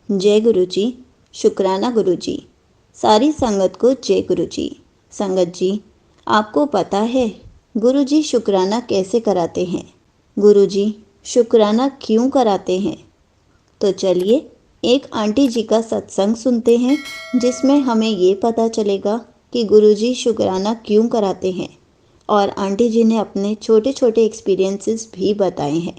जय गुरु जी। शुक्राना गुरु जी। सारी संगत को जय गुरु जी। संगत जी, आपको पता है गुरु जी शुक्राना कैसे कराते हैं? गुरु जी शुक्राना क्यों कराते हैं? तो चलिए एक आंटी जी का सत्संग सुनते हैं, जिसमें हमें ये पता चलेगा कि गुरु जी शुक्राना क्यों कराते हैं। और आंटी जी ने अपने छोटे छोटे एक्सपीरियंसेस भी बताए हैं।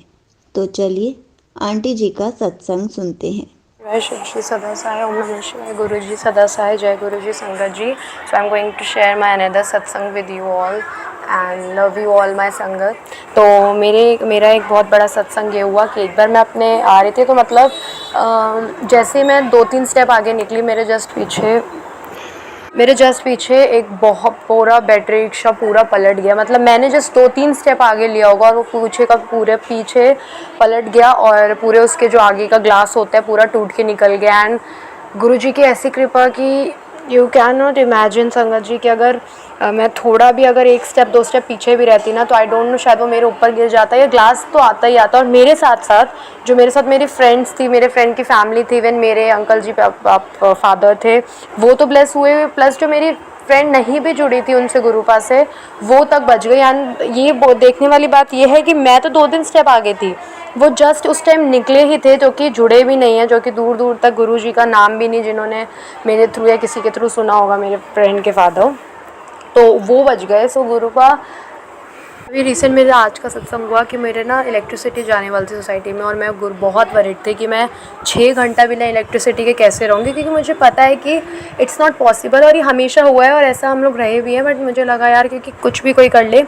तो चलिए आंटी जी का सत्संग सुनते हैं। जय शिव जी सदा साई। ओम नमः शिवाय। गुरु जी सदा साई। जय गुरु जी संगत जी। So I am going to share my another satsang with you all and love you all my sangat. तो मेरा एक बहुत बड़ा सत्संग ये हुआ कि एक बार मैं अपने आ रही थी, तो मतलब जैसे मैं 2-3 स्टेप आगे निकली, मेरे जस्ट पीछे एक बहुत पूरा बैटरी रिक्शा पूरा पलट गया। मतलब मैंने जस्ट 2-3 स्टेप आगे लिया होगा और वो पूरे पीछे पलट गया और पूरे उसके जो आगे का ग्लास होता है पूरा टूट के निकल गया। एंड गुरुजी की ऐसी कृपा कि यू कैन नॉट इमेजिन संगत जी कि अगर मैं थोड़ा भी अगर 1 स्टेप 2 स्टेप पीछे भी रहती ना, तो आई डोंट नो, शायद वो मेरे ऊपर गिर जाता। या ग्लास तो आता ही आता। और मेरे साथ साथ जो मेरे साथ मेरी फ्रेंड्स थी, मेरे फ्रेंड की फैमिली थी, इवन मेरे अंकल जी फादर थे, वो तो ब्लेस हुए। प्लस जो मेरी फ्रेंड नहीं भी जुड़ी थी उनसे गुरुपा से, वो तक बच गई। एंड ये देखने वाली बात ये है कि मैं तो 2-3 स्टेप आगे थी, वो जस्ट उस टाइम निकले ही थे जो कि जुड़े भी नहीं हैं, जो कि दूर दूर तक गुरु जी का नाम भी नहीं, जिन्होंने मेरे थ्रू या किसी के थ्रू सुना होगा, मेरे फ्रेंड के फादर, तो वो बच गए। सो गुरु का अभी रिसेंट मेरा आज का सत्संग हुआ कि मेरे ना इलेक्ट्रिसिटी जाने वाली थी सोसाइटी में, और मैं बहुत वरीड थी कि मैं 6 घंटा बिना इलेक्ट्रिसिटी के कैसे रहूँगी, क्योंकि मुझे पता है कि इट्स नॉट पॉसिबल। और ये हमेशा हुआ है और ऐसा हम लोग रहे भी हैं। बट मुझे लगा यार, क्योंकि कुछ भी कोई कर ले,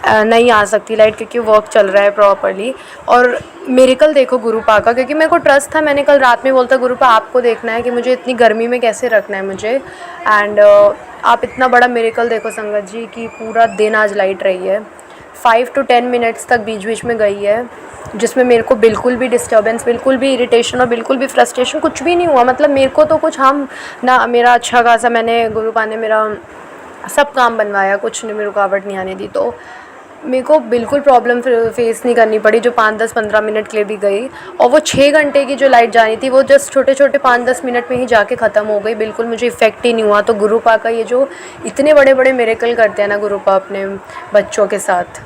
नहीं आ सकती लाइट, क्योंकि वर्क चल रहा है प्रॉपरली। और मिरेकल देखो गुरुपा का, क्योंकि मेरे को ट्रस्ट था। मैंने कल रात में बोलता, गुरुपा आपको देखना है कि मुझे इतनी गर्मी में कैसे रखना है मुझे। एंड आप इतना बड़ा मिरेकल देखो संगत जी कि पूरा दिन आज लाइट रही है। 5 to 10 मिनट्स तक बीच बीच में गई है, जिसमें मेरे को बिल्कुल भी डिस्टर्बेंस, बिल्कुल भी इरिटेशन और बिल्कुल भी फ्रस्ट्रेशन कुछ भी नहीं हुआ। मतलब मेरे को तो कुछ हम ना, मेरा अच्छा खासा मैंने गुरुपा ने मेरा सब काम बनवाया, कुछ नहीं, मेरी रुकावट नहीं आने दी। तो मेरे को बिल्कुल प्रॉब्लम फेस नहीं करनी पड़ी, जो 5-10-15 मिनट के लिए भी गई। और वो 6 घंटे की जो लाइट जानी थी, वो जस्ट छोटे छोटे 5-10 मिनट में ही जाके ख़त्म हो गई। बिल्कुल मुझे इफ़ेक्ट ही नहीं हुआ। तो गुरुपा का ये जो इतने बड़े बड़े मिरेकल करते हैं ना गुरुपा अपने बच्चों के साथ,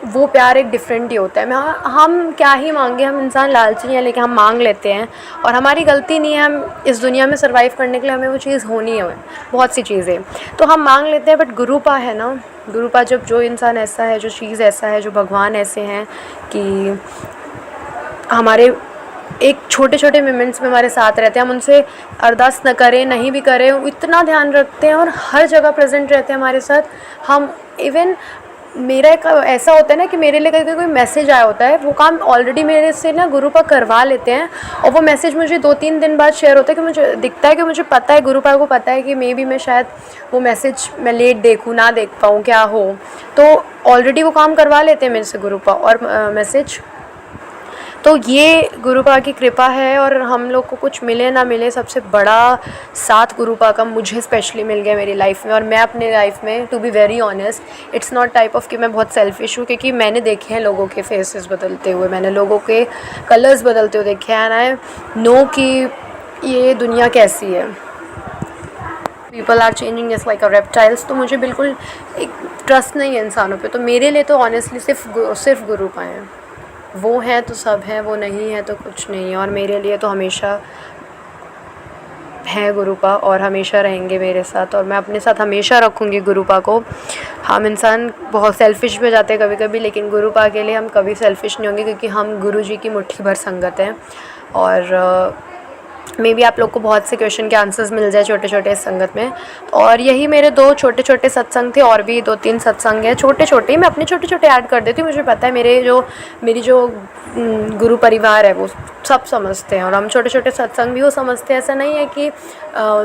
वो प्यार एक डिफरेंट ही होता है। हम क्या ही मांगे, हम इंसान लालची हैं, लेकिन हम मांग लेते हैं। और हमारी गलती नहीं है, हम इस दुनिया में सर्वाइव करने के लिए हमें वो चीज़ होनी है, बहुत सी चीज़ें तो हम मांग लेते हैं। बट गुरुपा है ना, गुरुपा जब जो इंसान ऐसा है, जो चीज़ ऐसा है, जो भगवान ऐसे हैं कि हमारे एक छोटे छोटे मोमेंट्स में हमारे साथ रहते हैं। हम उनसे अरदास न करें, नहीं भी करें, इतना ध्यान रखते हैं और हर जगह प्रेजेंट रहते हैं हमारे साथ। हम इवन मेरा एक ऐसा होता है ना कि मेरे लिए कहीं कोई मैसेज आया होता है, वो काम ऑलरेडी मेरे से ना गुरुपा करवा लेते हैं। और वो मैसेज मुझे 2-3 दिन बाद शेयर होता है, कि मुझे दिखता है कि मुझे पता है, गुरुपा को पता है कि मे बी मैं शायद वो मैसेज मैं लेट देखूँ, ना देख पाऊँ, क्या हो। तो ऑलरेडी वो काम करवा लेते हैं मेरे से गुरुपा और मैसेज। तो ये गुरुपा की कृपा है। और हम लोग को कुछ मिले ना मिले, सबसे बड़ा साथ गुरुपा का मुझे स्पेशली मिल गया मेरी लाइफ में। और मैं अपने लाइफ में, to be very honest, it's not type of कि मैं बहुत सेल्फिश हूँ, क्योंकि मैंने देखे हैं लोगों के फेसेस बदलते हुए, मैंने लोगों के कलर्स बदलते हुए देखे हैं। एंड आई नो कि ये दुनिया कैसी है। People are changing just like a reptiles. तो मुझे बिल्कुल एक ट्रस्ट नहीं है इंसानों पे। तो मेरे लिए तो ऑनेस्टली सिर्फ गुरुपा हैं। वो हैं तो सब हैं, वो नहीं है तो कुछ नहीं है। और मेरे लिए तो हमेशा है गुरुपा, और हमेशा रहेंगे मेरे साथ, और मैं अपने साथ हमेशा रखूँगी गुरुपा को। हम इंसान बहुत सेल्फ़िश भी हो जाते हैं कभी कभी, लेकिन गुरुपा के लिए हम कभी सेल्फ़िश नहीं होंगे, क्योंकि हम गुरु जी की मुट्ठी भर संगत हैं। और मे बी आप लोग को बहुत से क्वेश्चन के आंसर्स मिल जाए छोटे छोटे इस संगत में। और यही मेरे 2 छोटे छोटे सत्संग थे, और भी 2-3 सत्संग हैं छोटे छोटे, मैं अपने छोटे छोटे ऐड कर देती हूँ। मुझे पता है मेरी जो गुरु परिवार है वो सब समझते हैं, और हम छोटे छोटे सत्संग भी वो समझते हैं। ऐसा नहीं है कि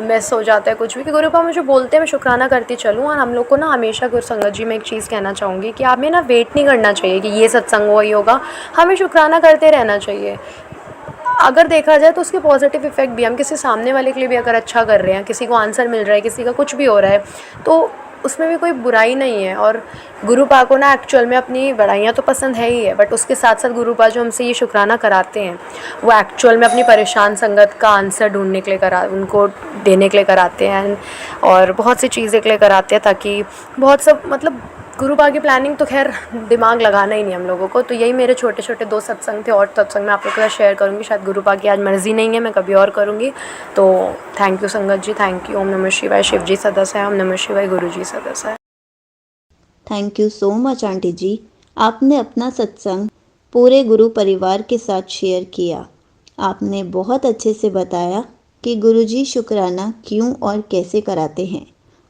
मिस हो जाता है कुछ भी, कि गुरुपा मुझे बोलते हैं, मैं शुक्राना करती चलूँ। और हम लोग को ना हमेशा गुरु संगत जी, मैं एक चीज़ कहना चाहूँगी कि हमें ना वेट नहीं करना चाहिए कि ये सत्संग वही होगा, हमें शुक्राना करते रहना चाहिए। अगर देखा जाए तो उसके पॉजिटिव इफ़ेक्ट भी, हम किसी सामने वाले के लिए भी अगर अच्छा कर रहे हैं, किसी को आंसर मिल रहा है, किसी का कुछ भी हो रहा है, तो उसमें भी कोई बुराई नहीं है। और गुरुपा को ना एक्चुअल में अपनी बड़ाइयाँ तो पसंद है ही है, बट उसके साथ साथ गुरुपा जो हमसे ये शुक्राना कराते हैं वो एक्चुअल में अपनी परेशान संगत का आंसर ढूंढने के लिए उनको देने के लिए कराते हैं, और बहुत सी चीज़ें के लिए कराते हैं, ताकि बहुत सब मतलब गुरुपा की प्लानिंग तो खैर दिमाग लगाना ही नहीं हम लोगों को। तो यही मेरे छोटे छोटे 2 सत्संग थे, और सत्संग मैं आप लोगों के साथ शेयर करूँगी। शायद गुरुपा की आज मर्ज़ी नहीं है, मैं कभी और करूँगी। तो थैंक यू संगत जी, थैंक यू। ओम नमः शिवाय। शिव जी सदस्य है, ओम नमः शिवाय। गुरु जी सदस्य है। Thank you so much aunty ji. आपने अपना सत्संग पूरे गुरु परिवार के साथ शेयर किया। आपने बहुत अच्छे से बताया कि गुरुजी शुक्राना क्यों और कैसे कराते हैं,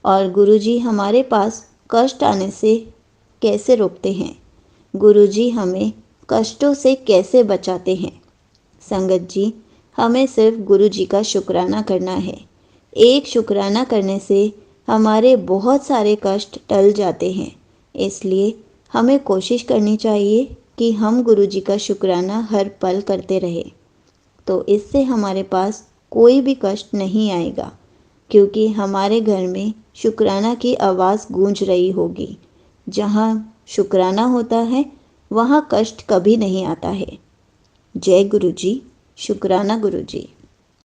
और गुरुजी हमारे पास कष्ट आने से कैसे रोकते हैं, गुरुजी हमें कष्टों से कैसे बचाते हैं। संगत जी, हमें सिर्फ गुरुजी का शुक्राना करना है। एक शुक्राना करने से हमारे बहुत सारे कष्ट टल जाते हैं। इसलिए हमें कोशिश करनी चाहिए कि हम गुरुजी का शुक्राना हर पल करते रहें। तो इससे हमारे पास कोई भी कष्ट नहीं आएगा, क्योंकि हमारे घर में शुक्राना की आवाज़ गूंज रही होगी। जहाँ शुक्राना होता है वहाँ कष्ट कभी नहीं आता है। जय गुरु जी। शुक्राना गुरु जी।